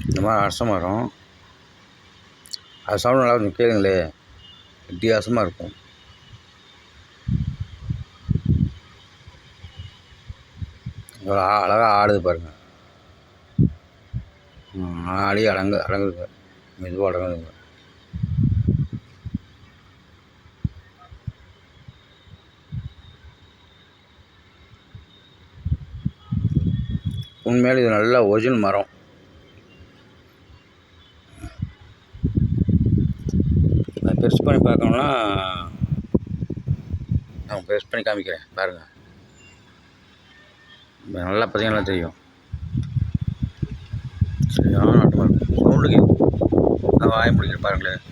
இந்த மாதிரி அரச மரம், அது சவுண்ட் நல்லா கொஞ்சம் கேளுங்களே, வித்தியாசமாக இருக்கும். அழகாக ஆடுது பாருங்கள். ஆடி அடங்குதுங்க, மெதுவாக அடங்குதுங்க. உண்மையிலே இது நல்ல ஒரிஜினல் மரம். அதை பெருசு பண்ணி பார்க்கணுன்னா நான் பெருசு பண்ணி காமிக்கிறேன் பாருங்கள். நல்லா பார்த்தீங்கன்னா தெரியும். சரியான நாட்டு மரம். சவுண்டு கேட்கும். நான் வாய முடிக்கிறேன் பாருங்களேன்.